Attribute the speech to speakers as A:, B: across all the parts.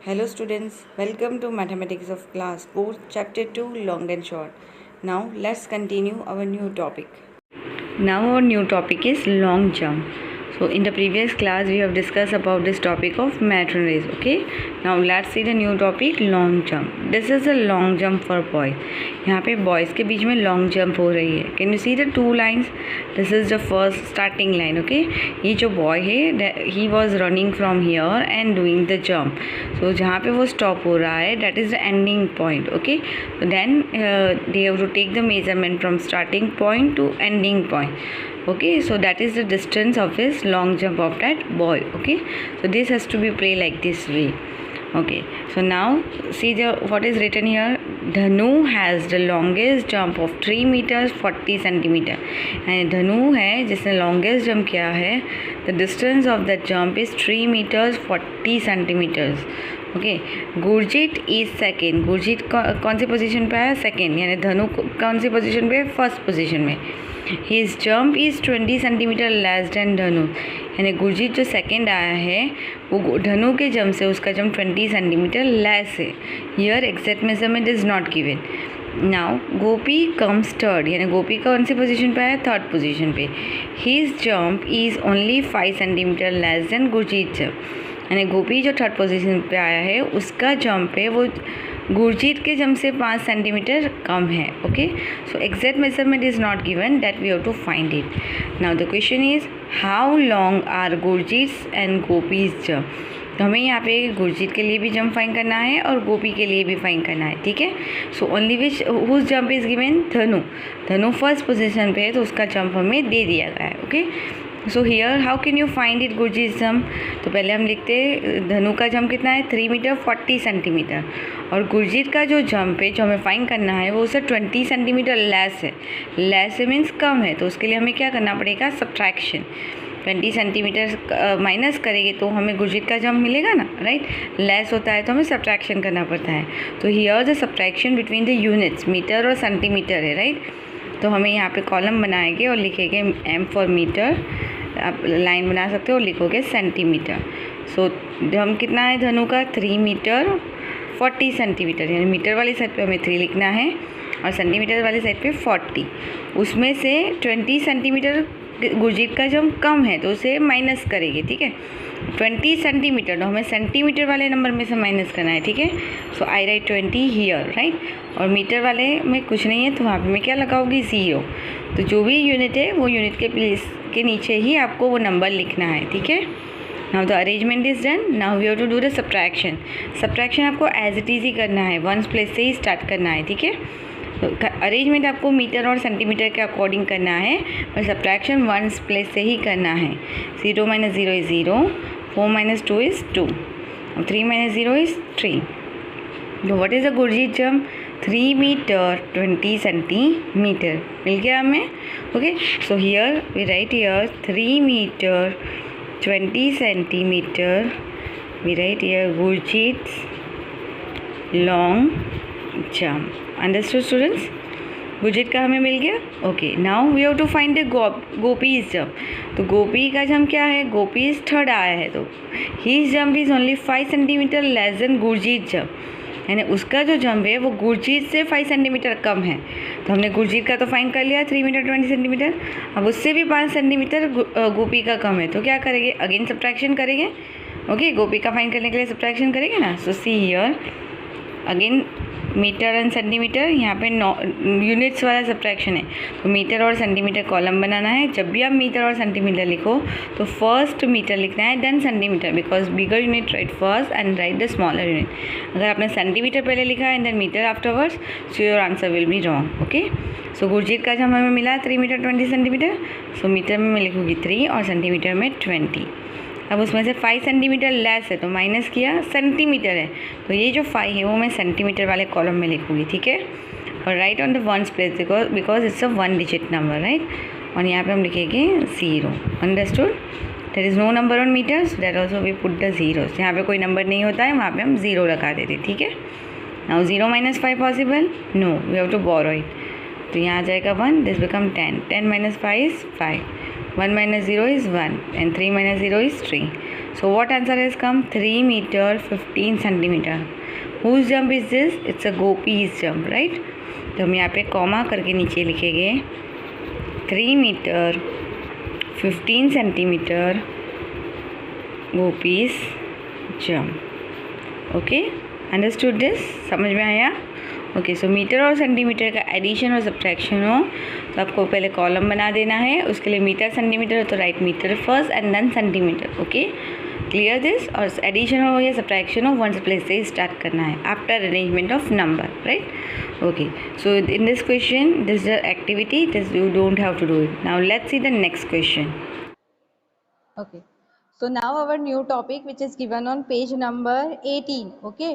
A: Hello students, welcome to Mathematics of Class 4, Chapter 2, Long and Short. Now let's continue our new topic. Now our new topic is long jump. So in the previous class we have discussed about this topic of marathon race. Okay, now let's see the new topic, long jump. This is a long jump for boys. यहाँ पे boys के बीच में long jump हो रही है. Can you see the two lines? This is the first starting line. Okay, ये जो boy है he was running from here and doing the jump. So जहाँ पे वो stop हो रहा है that is the ending point. Okay, so then they have to take the measurement from starting point to ending point. Okay, so that is the distance of this long jump of that boy. Okay, so this has to be played like this way. Okay, so now see what is written here. Dhanu has the longest jump of 3 meters 40 centimeter. And Dhanu है जिसने longest jump किया है. The distance of that jump is 3 meters 40 centimeters. Okay, Gurjeet is second. Gurjeet कौन सी position पे है? Second. यानी धनु कौन सी पोजीशन पे है? फर्स्ट पोजीशन में. His jump is 20 centimetre less then धनु. यानी गुरजीत जो सेकेंड आया है वो धनु के जंप से उसका जंप 20 सेंटीमीटर लेस है. Here exact measurement is not given. Now Gopi comes third. यानी गोपी कौन सी पोजीशन पे है? थर्ड पोजीशन पे. His jump is only 5 centimetre less than Gurjeet jump. यानी गोपी जो थर्ड पोजीशन पे आया है उसका जंप है वो गुरजीत के जंप से 5 सेंटीमीटर कम है. Okay, so exact measurement is not given, that we have to find it. Now the question is how long are Gurjeet and Gopi's jump. तो हमें यहाँ पे गुरजीत के लिए भी जंप फाइंड करना है और गोपी के लिए भी फाइंड करना है. ठीक है, so only which whose jump is given? Dhanu. Dhanu first position पे है तो उसका जंप हमें दे दिया गया है. Okay, so here how can you find it Gurjeet jump. तो पहले हम लिखते धनु का जंप कितना है? 3 मीटर 40 सेंटीमीटर. और गुरजीत का जो जंप है जो हमें फाइंड करना है वो उससे 20 सेंटीमीटर लेस है. लेस मीन्स कम है, तो उसके लिए हमें क्या करना पड़ेगा? सब्ट्रैक्शन. 20 सेंटीमीटर माइनस करेंगे तो हमें गुरजीत का जंप मिलेगा ना, राइट. लेस होता है तो हमें सब्ट्रैक्शन करना पड़ता है. तो here the subtraction between the units metre और सेंटीमीटर है, राइट. तो हमें यहाँ पे कॉलम बनाएंगे और लिखेंगे एम फॉर मीटर. आप लाइन बना सकते हो और लिखोगे सेंटीमीटर. सो हम कितना है धनु का? 3 मीटर 40 सेंटीमीटर. यानी मीटर वाली साइड पे हमें 3 लिखना है और सेंटीमीटर वाली साइड पे 40. उसमें से 20 सेंटीमीटर गुरजीत का जंप कम है तो उसे माइनस करेंगे. ठीक है, 20 सेंटीमीटर तो हमें सेंटीमीटर वाले नंबर में से माइनस करना है. ठीक है, सो आई राइट 20 हियर, राइट. और मीटर वाले में कुछ नहीं है तो वहाँ पे मैं क्या लगाऊंगी? 0. तो जो भी यूनिट है वो यूनिट के प्लेस के नीचे ही आपको वो नंबर लिखना है. ठीक है, now the arrangement is done. Now we have to do the subtraction. Subtraction आपको एज इट इज़ ही करना है, वंस प्लेस से ही स्टार्ट करना है. ठीक है, तो अरेंजमेंट आपको मीटर और सेंटीमीटर के अकॉर्डिंग करना है और सब्ट्रैक्शन वंस प्लेस से ही करना है. 0 - 0 इज़ 0, 4 - 2 इज़ 2, 3 - 0 इज़ 3. तो what is the Gurjeet jump? 3 metre 20 centimetre. मिल गया हमें. Okay, so here we write here 3 metre 20 centimetre. We write here Gurjeet long jump. Understood students? Gurjeet का हमें मिल गया. Okay, now we have to find the Gopi's jump. तो गोपी का जंप क्या है? गोपी इज थर्ड आया है तो his jump is only 5 centimetre less than Gurjeet jump. यानी उसका जो जंप है वो गुरजीत से 5 सेंटीमीटर कम है. तो हमने गुरजीत का तो फाइंड कर लिया 3 मीटर 20 सेंटीमीटर. अब उससे भी 5 सेंटीमीटर गोपी का कम है तो क्या करेंगे? अगेन सब्ट्रैक्शन करेंगे. ओके, गोपी का फाइंड करने के लिए सब्ट्रैक्शन करेंगे ना. So see here again metre and centimetre. यहाँ पे यूनिट्स वाला सब्ट्रैक्शन है तो मीटर और सेंटीमीटर कॉलम बनाना है. जब भी आप मीटर और सेंटीमीटर लिखो तो फर्स्ट मीटर लिखना है then centimetre, because bigger unit write first and write the smaller unit. अगर आपने सेंटीमीटर पहले लिखा and then metre afterwards so your answer will be wrong. Okay, so Gurjeet का जब हमें मिला 3 मीटर 20 सेंटीमीटर. सो मीटर में मैं लिखूँगी 3 और सेंटीमीटर में 20. अब उसमें से 5 सेंटीमीटर लेस है तो माइनस किया, सेंटीमीटर है तो ये जो 5 है वो मैं सेंटीमीटर वाले कॉलम में लिखूँगी. ठीक है, और right on the ones place because it's a 1 digit number, right. और यहाँ पे हम लिखेंगे 0. Understood? There is no number on metres, that also we put the zeros. यहाँ पे कोई नंबर नहीं होता है, वहाँ पे हम 0 लगा देते. ठीक है, now 0 - 5 possible? No, we have to borrow it. तो यहाँ आ जाएगा 1, this become 10. 10 - 5 is 5. 1 - 0 is 1 and 3 - 0 is 3. So what answer has come? 3 meter 15 centimeter. Whose jump is this? It's a Gopi's jump, right? तो हम यहाँ पे कॉमा करके नीचे लिखेंगे 3 metre 15 centimetre Gopi's jump. Okay, understood this? समझ में आया? ओके, सो मीटर और सेंटीमीटर का एडिशन और सब्ट्रैक्शन हो तो आपको पहले कॉलम बना देना है. उसके लिए मीटर सेंटीमीटर तो write metre first and then centimetre. Okay, clear this? और एडिशन हो या सब्ट्रैक्शन हो वन प्लेस से स्टार्ट करना है after arrangement of number, right? Okay, so in this question, this is the activity. This you don't have to do it. Now let's see the next question.
B: Okay, so now our new topic, which is given on page number 18. Okay,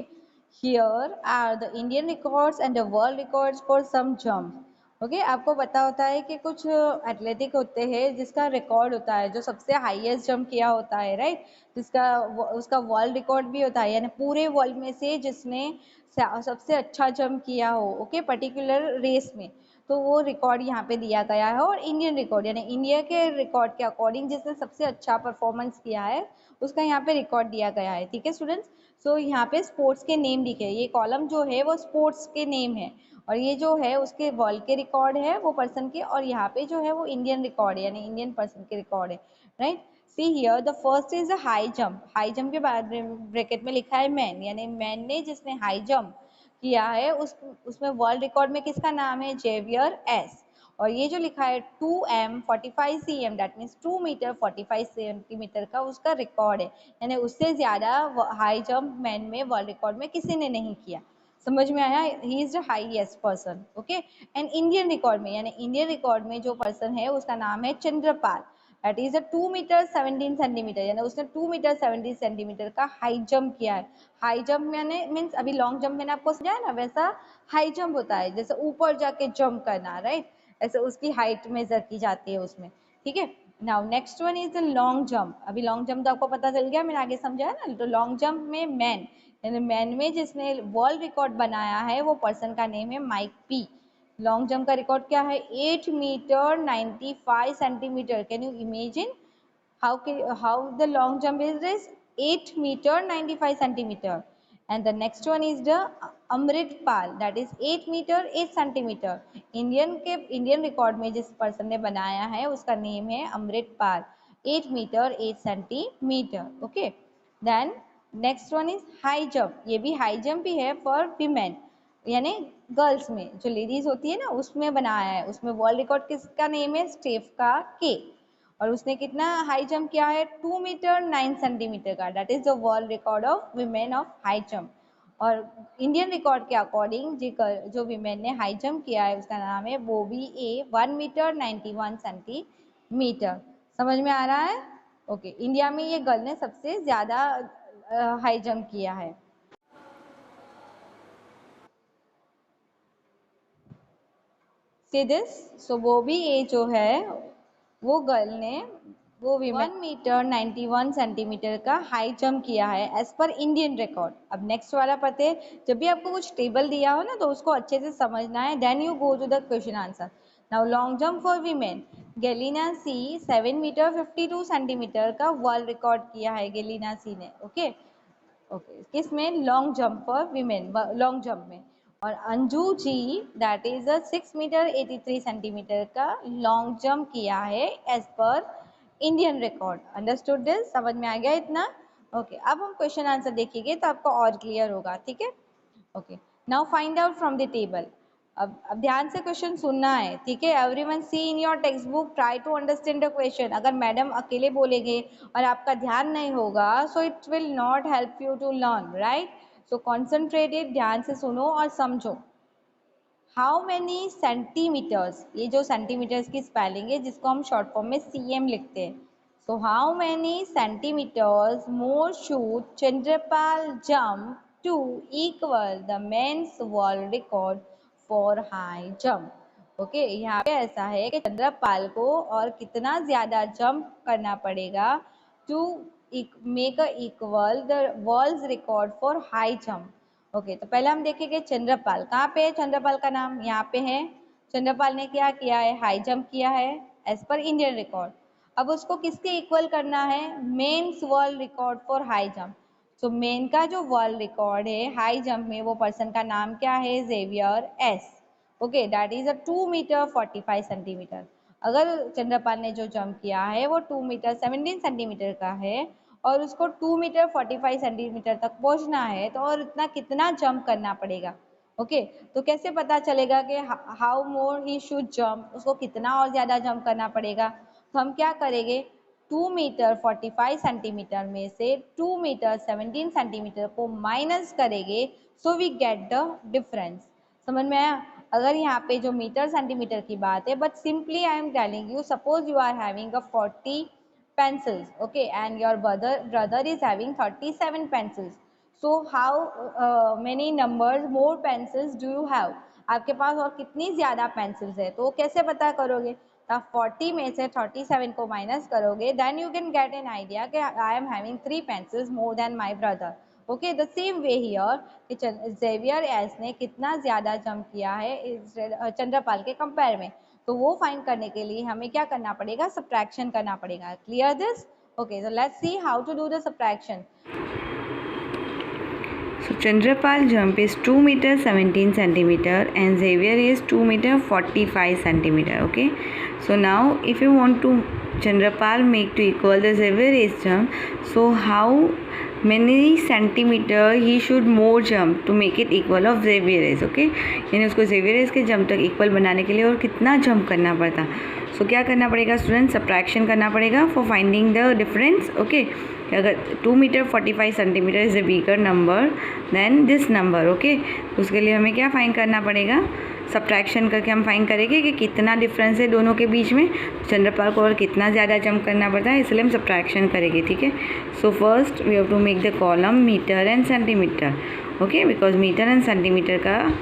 B: here are the Indian records and the world records for some jump. Okay, आपको पता होता है कि कुछ athletic होते हैं जिसका record होता है, जो सबसे हाईएस्ट जंप किया होता है, राइट? जिसका उसका वर्ल्ड रिकॉर्ड भी होता है, यानी पूरे वर्ल्ड में से जिसने सबसे अच्छा जंप किया हो, ओके, पर्टिकुलर रेस में, तो वो रिकॉर्ड यहाँ पे दिया गया है. और इंडियन रिकॉर्ड यानी इंडिया के रिकॉर्ड के अकॉर्डिंग जिसने सबसे अच्छा परफॉर्मेंस किया है उसका यहाँ पे रिकॉर्ड दिया गया है. ठीक है स्टूडेंट्स? सो यहाँ पे स्पोर्ट्स के नेम लिखे, ये कॉलम जो है वो स्पोर्ट्स के नेम है और ये जो है उसके वर्ल्ड के रिकॉर्ड है वो पर्सन के, और यहाँ पे जो है वो इंडियन रिकॉर्ड है यानी इंडियन पर्सन के रिकॉर्ड है, right? See here the first is high jump. High jump के बाद ब्रैकेट में लिखा है मैन, यानी मैन ने जिसने हाई जंप किया है उसमें वर्ल्ड रिकॉर्ड में किसका नाम है? Xavier S. और ये जो लिखा है 2m 45 cm, that means 2 metre 45 centimetre का उसका रिकॉर्ड है, यानी उससे ज़्यादा हाई जंप मैन में वर्ल्ड रिकॉर्ड में किसी ने नहीं किया. समझ में आया? He is the highest person. Okay, and Indian record में यानी इंडियन रिकॉर्ड में जो पर्सन है उसका नाम है Chandrapal. That is a 2 metre 17 centimetre, यानी उसने 2 मीटर 17 सेंटीमीटर का हाई जंप किया है. हाई जंप यानी मीन्स अभी लॉन्ग जंप मैंने आपको समझाया ना, वैसा हाई जंप होता है जैसे ऊपर जाके जंप करना, राइट? ऐसे उसकी हाइट मेजर की जाती है उसमें. ठीक है, now next one is the long jump. अभी लॉन्ग जंप तो आपको पता चल गया, मैंने आगे समझाया ना. तो लॉन्ग जंप में मैन यानी मैन में जिसने वर्ल्ड रिकॉर्ड बनाया है वो पर्सन का नेम है माइक पी. लॉन्ग जंप का रिकॉर्ड क्या है? 8 metre 95 centimetre. Can you imagine how the long jump is this? 8 meter 95 centimeter. And the next one is the Amrit Pal, that is 8 meter 8 centimeter. Indian record में जिस person ने बनाया है उसका name है Amrit Pal, 8 metre 8 centimetre. Okay, then next one is high jump. ये भी high jump ही है फॉर वीमेन, यानी गर्ल्स में जो लेडीज होती है ना उसमें बनाया है. उसमें वर्ल्ड रिकॉर्ड किसका नेम है? स्टेफका के. और उसने कितना हाई जंप किया है? 2 मीटर 9 सेंटीमीटर का. That is the world record of women of high jump. और इंडियन रिकॉर्ड के अकॉर्डिंग जो वीमेन ने हाई जंप किया है उसका नाम है बॉबी ए, 1 मीटर 91 सेंटीमीटर. समझ में आ रहा है? ओके, इंडिया में ये गर्ल ने सबसे ज्यादा हाई जंप किया है. See this? सो बॉबी ए जो है वो गर्ल ने वो 1 मीटर 91 सेंटीमीटर का हाई जंप किया है एज पर इंडियन रिकॉर्ड. अब नेक्स्ट वाला पते, जब भी आपको कुछ टेबल दिया हो ना तो उसको अच्छे से समझना है, then you go to the question answer. Now long jump for women, Galina C 7 metre 52 centimetre का वर्ल्ड रिकॉर्ड किया है गेलिना सी ने. ओके ओके, किसमें? Long jump for women, long jump में. और Anju ji that is a 6 metre 83 centimetre का long jump किया है as per Indian record. Understood this? समझ में आ गया इतना? ओके, अब हम क्वेश्चन आंसर देखेंगे तो आपको और क्लियर होगा. ठीक है, okay. Now find out from the table. अब ध्यान से क्वेश्चन सुनना है, ठीक है? Everyone see in your textbook, try to understand the question. अगर मैडम अकेले बोलेंगे और आपका ध्यान नहीं होगा so it will not help you to learn, right? So concentrated, ध्यान से सुनो और समझो. हाउ मैनी सेंटीमीटर्स, ये जो सेंटीमीटर्स की स्पेलिंग है जिसको हम शॉर्ट फॉर्म में सीएम लिखते हैं. So how many centimetres more should Chandrapal jump to equal the men's world record for high jump. Okay, यहाँ पे ऐसा है कि चंद्रपाल को और कितना ज्यादा जंप करना पड़ेगा to make a equal the world record for high jump. Okay, तो पहले हम देखेंगे चंद्रपाल. कहाँ पे है चंद्रपाल का नाम? यहाँ पे है. चंद्रपाल ने क्या किया है? हाई जंप किया है एज पर इंडियन रिकॉर्ड. अब उसको किसके इक्वल करना है, men's world record for high jump. So men का जो वर्ल्ड रिकॉर्ड है हाई जंप में, वो पर्सन का नाम क्या है, Xavier S. Okay, that is a 2 metre 45 centimetre. अगर चंद्रपाल ने जो जंप किया है वो 2 मीटर 17 सेंटीमीटर का है और उसको 2 मीटर 45 सेंटीमीटर तक पहुंचना है, तो और इतना कितना जंप करना पड़ेगा। ओके, तो कैसे पता चलेगा कि how more he should jump, उसको कितना और ज़्यादा जंप करना पड़ेगा। तो हम क्या करेंगे, 2 मीटर 45 सेंटीमीटर में से 2 मीटर 17 सेंटीमीटर को माइनस करेंगे, so we get the difference. समझ में आया। अगर यहाँ पे जो मीटर सेंटीमीटर की बात है, but simply I am telling you, suppose you are having a 40 pencils, okay, and your brother is having 37 pencils. So how many numbers more pencils do you have, आपके पास और कितनी ज़्यादा पेंसिल्स है, तो कैसे पता करोगे। आप 40 में से 37 को माइनस करोगे, then you can get an idea कि I am having 3 pencils more than my brother. Okay, the same way here कि जेवियर एस ने कितना ज़्यादा जंप किया है चंद्रपाल के कंपेयर में, तो वो फाइंड करने के लिए हमें क्या करना पड़ेगा, सब्ट्रैक्शन करना पड़ेगा। Clear this? Okay, so let's see how to do the subtraction.
A: So Chandrapal jump is 2 meter 17 centimeter and Xavier is 2 meter 45 centimeter. Okay, so now if you want to Chandrapal make to equal the Xavier is jump, so how many centimeter he should more jump to make it equal of Xavier is? Okay, यानी उसको Xavier is के jump तक equal बनाने के लिए और कितना jump करना पड़ता। So क्या करना पड़ेगा स्टूडेंट, सब्ट्रैक्शन करना पड़ेगा for finding the difference. Okay, अगर 2 metre 45 centimetre is a bigger number than this number. Okay, उसके लिए हमें क्या फाइंड करना पड़ेगा, सब्ट्रैक्शन करके हम फाइंड करेंगे कि कितना डिफरेंस है दोनों के बीच में, चंद्रपाल को और कितना ज़्यादा जंप करना पड़ता है, इसलिए हम सब्ट्रैक्शन करेंगे। ठीक है, so first we have to make the column metre and centimetre. Okay, because metre and centimetre का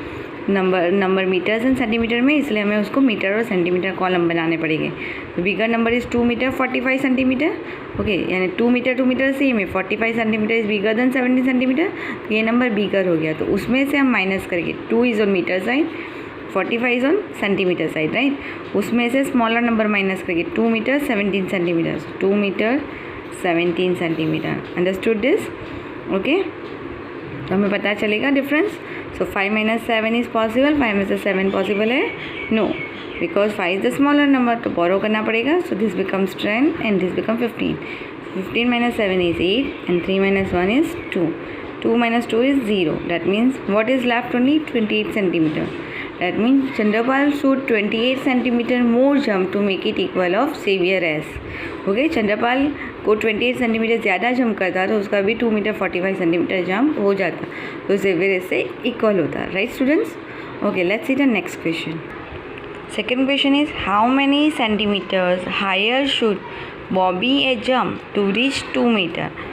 A: नंबर मीटर्स एंड सेंटीमीटर में, इसलिए हमें उसको मीटर और सेंटीमीटर कॉलम बनाने पड़ेंगे। तो bigger number is 2 metre 45 centimetre. Okay, यानी 2 मीटर सेम है, 45 centimetre is bigger than 70 centimetre, तो ये नंबर बिगर हो गया। तो उसमें से हम माइनस करेंगे, 2 is on metre side, 45 is on centimetre side, right. उसमें से स्मॉलर नंबर माइनस करेंगे, 2 metre 17 centimetre, 2 metre 17 centimetre. Understood this? Okay, तो हमें पता चलेगा difference. So 5 minus 7 is possible, 5 में से 7 पॉसिबल है, no, because 5 is the smaller number, तो बोरो करना पड़ेगा। So this becomes 10 and this become 15। 15 minus 7 is 8 and 3 minus 1 is 2. 2 minus 2 is 0. That means what is left, only 28 centimeter. That means Chandrapal should 28 centimeter more jump to make it equal of Xavier S. Okay, Chandrapal को 28 centimetre ज़्यादा jump करता तो उसका भी 2 metre 45 centimetre jump हो जाता, तो Xavier से इक्वल होता। Right students? Okay, let's see the next question. Second question is how many centimetres higher should Bobby A jump to reach 2 metre.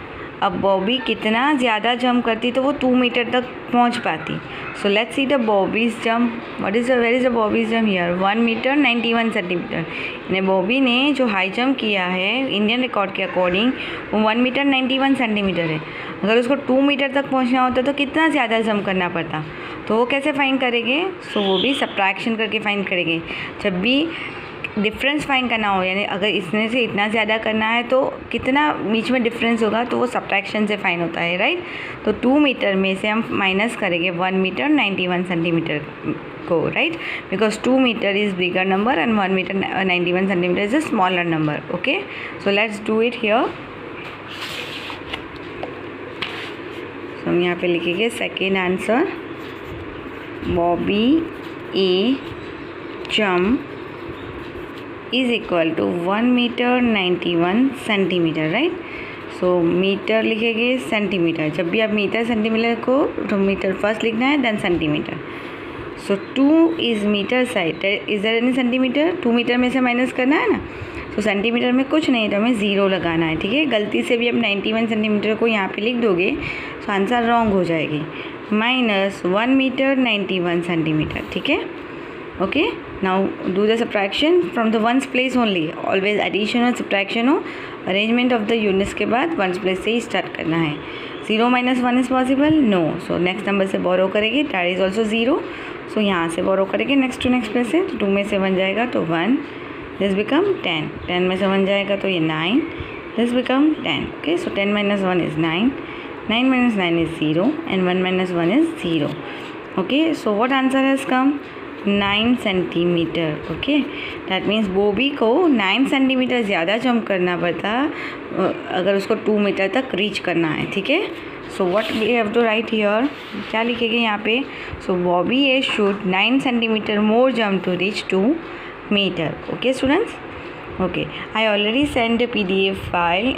A: अब बॉबी कितना ज़्यादा जंप करती तो वो 2 मीटर तक पहुंच पाती। So let's see the Bobby's jump. What is the where is the Bobby's jump here, 1 metre 91 centimetre. यानी बॉबी ने जो हाई जंप किया है इंडियन रिकॉर्ड के अकॉर्डिंग वो 1 मीटर 91 सेंटीमीटर है। अगर उसको 2 मीटर तक पहुंचना होता तो कितना ज़्यादा जंप करना पड़ता, तो वो कैसे फाइंड करेंगे। सो वो भी सब्ट्रैक्शन करके फाइंड करेंगे। जब भी डिफरेंस फाइंड करना हो, यानी अगर इसमें से इतना ज़्यादा करना है तो कितना बीच में डिफरेंस होगा, तो वो सब्ट्रैक्शन से फाइंड होता है, राइट। तो 2 मीटर में से हम माइनस करेंगे 1 मीटर 91 सेंटीमीटर को, right, because 2 metre is bigger number and 1 metre 91 centimetre is a smaller number. Okay, so let's do it here. So हम यहाँ पे लिखेंगे second answer, Bobby A jump is equal to 1 meter 91 centimetre, right. So metre लिखेंगे centimetre, जब भी आप metre centimetre को तो मीटर फर्स्ट लिखना है then centimetre. So 2 is metre side, is there any centimetre, 2 metre में से माइनस करना है ना, तो सेंटीमीटर में कुछ नहीं तो हमें 0 लगाना है। ठीक है, गलती से भी आप 91 सेंटीमीटर को यहाँ पे लिख दोगे तो आंसर रॉन्ग हो जाएगी। Minus 1 metre 91 centimetre. ठीक है, okay, now do the subtraction from the ones place only. Always addition और सब्ट्रैक्शन हो, अरेंजमेंट ऑफ द यूनिट्स के बाद वंस प्लेस से ही स्टार्ट करना है। 0 minus 1 is possible, no. So next number से बोरो करेंगे, दैट इज़ ऑल्सो 0। सो यहाँ से बोरो करेंगे नेक्स्ट टू नेक्स्ट प्लेस से, तो 2 में से 1 जाएगा तो 1, दिस बिकम 10, 10 में से 1 जाएगा तो ये 9, this become 10. Okay, so 10 minus 1 is 9, 9 minus 9 is 0 and 1 minus 1 is 0. Okay, so what answer has come? 9 centimeter. Okay, that means Bobby को 9 सेंटीमीटर ज़्यादा जंप करना पड़ता अगर उसको 2 मीटर तक रीच करना है. ठीक है, so what we have to write here, क्या लिखेंगे यहाँ पे? So Bobby A should 9 centimetre more jump to reach 2 meter. Okay students, okay, I already sent a PDF file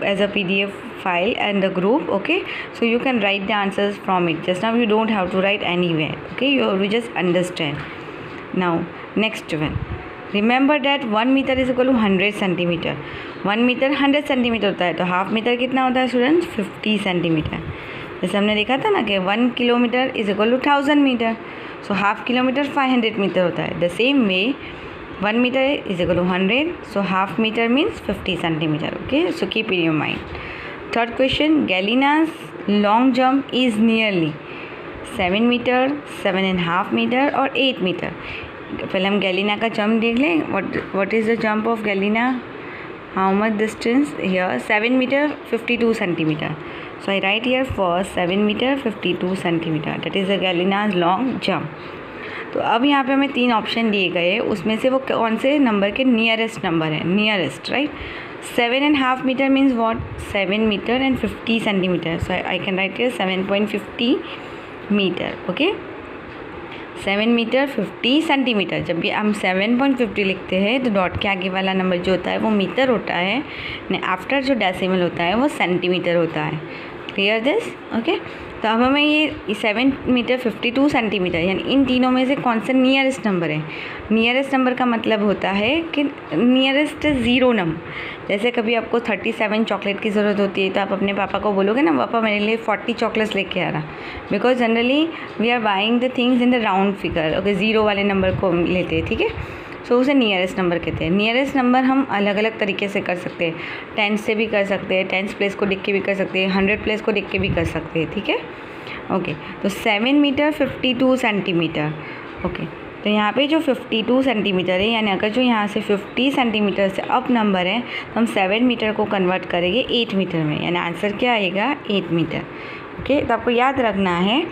A: as a PDF file and the group. Okay, so you can write the answers from it. Just now you don't have to write anywhere. Okay, you just understand. Now next one, remember that 1 meter is equal to 100 centimeter. 1 meter 100 centimeter होता है, तो half metre कितना होता है students? 50 centimetre. जैसे हमने देखा था ना कि 1 kilometre is equal to 1000 metre, so half kilometre 500 metre होता है. The same way 1 metre is equal to 100, so half metre means 50 centimetre. Okay, so keep in your mind. Third question, Galina's long jump is nearly 7 metre, 7.5 metre और 8 metre. पहले हम Galina का jump देख लें. What is the jump of Galina? How much distance here? 7 metre 52 centimetre. So I write here first 7 meter 52 centimeter. That is the Galina's long jump. तो अब यहाँ पे हमें 3 ऑप्शन दिए गए, उसमें से वो कौन से नंबर के नियरेस्ट नंबर है? Nearest, right. 7.5 metre means what? 7 metre and 50 centimetre. So I can write here 7.50 metre. Okay, 7 metre 50 centimetre. जब भी हम 7.50 लिखते हैं तो डॉट के आगे वाला नंबर जो होता है वो मीटर होता है, आफ्टर जो डेसिमल होता है वो सेंटीमीटर होता है. Clear this? ओके, तो अब हमें ये 7 मीटर 52 सेंटीमीटर यानी इन तीनों में से कौन सा नियरेस्ट नंबर है? नियरेस्ट नंबर का मतलब होता है कि नियरेस्ट ज़ीरो नंबर. जैसे कभी आपको 37 चॉकलेट की ज़रूरत होती है तो आप अपने पापा को बोलोगे ना, पापा मेरे लिए 40 चॉकलेट्स लेके आ रहा, because generally we are buying the things in the round figure. Okay, zero वाले नंबर को लेते हैं. ठीक है, सो उसे नियरेस्ट नंबर कहते हैं. नियरेस्ट नंबर हम अलग अलग तरीके से कर सकते हैं. 10 से भी कर सकते हैं, 10 प्लेस को लिख के भी कर सकते हैं, 100 प्लेस को लिख के भी कर सकते हैं. ठीक है, ओके, तो 7 मीटर 52 सेंटीमीटर. ओके, तो यहाँ पे जो 52 सेंटीमीटर है, यानी अगर जो यहाँ से 50 सेंटीमीटर से अप नंबर है तो हम 7 मीटर को कन्वर्ट करेंगे 8 मीटर में, यानी आंसर क्या आएगा? 8 मीटर. ओके, तो आपको याद रखना है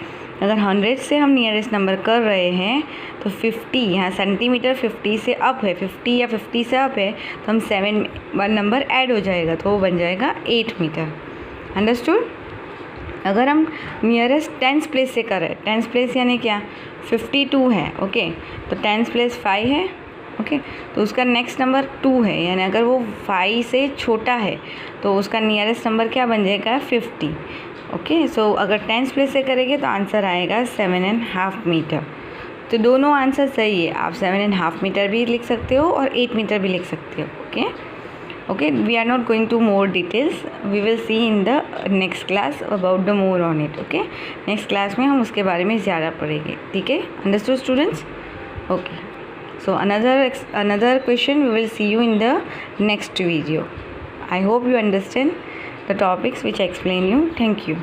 A: अगर 100 से हम नियरेस्ट नंबर कर रहे हैं तो 50, यहाँ सेंटीमीटर 50 से अप है, 50 या 50 से अप है तो हम 7 वन नंबर ऐड हो जाएगा तो वो बन जाएगा 8 मीटर. अंडरस्टूड? अगर हम नियरेस्ट 10th प्लेस से कर रहे हैं, 10th प्लेस यानी क्या? 52 है. ओके, तो 10th प्लेस 5 है. ओके, तो उसका नेक्स्ट नंबर 2 है, यानी अगर वो 5 से छोटा है तो उसका नियरेस्ट नंबर क्या बन जाएगा? 50. ओके, सो अगर 10th प्लेस से करेंगे तो आंसर आएगा 7.5 मीटर. तो दोनों आंसर सही है. आप 7.5 मीटर भी लिख सकते हो और 8 मीटर भी लिख सकते हो. Okay, okay, we are not going to more details. We will see in the next class about the more on it. Okay, next class में हम उसके बारे में ज़्यादा पढ़ेंगे. ठीक है, understood students? Okay, so another question we will see you in the next video. I hope you understand the topics which I explain you. Thank you.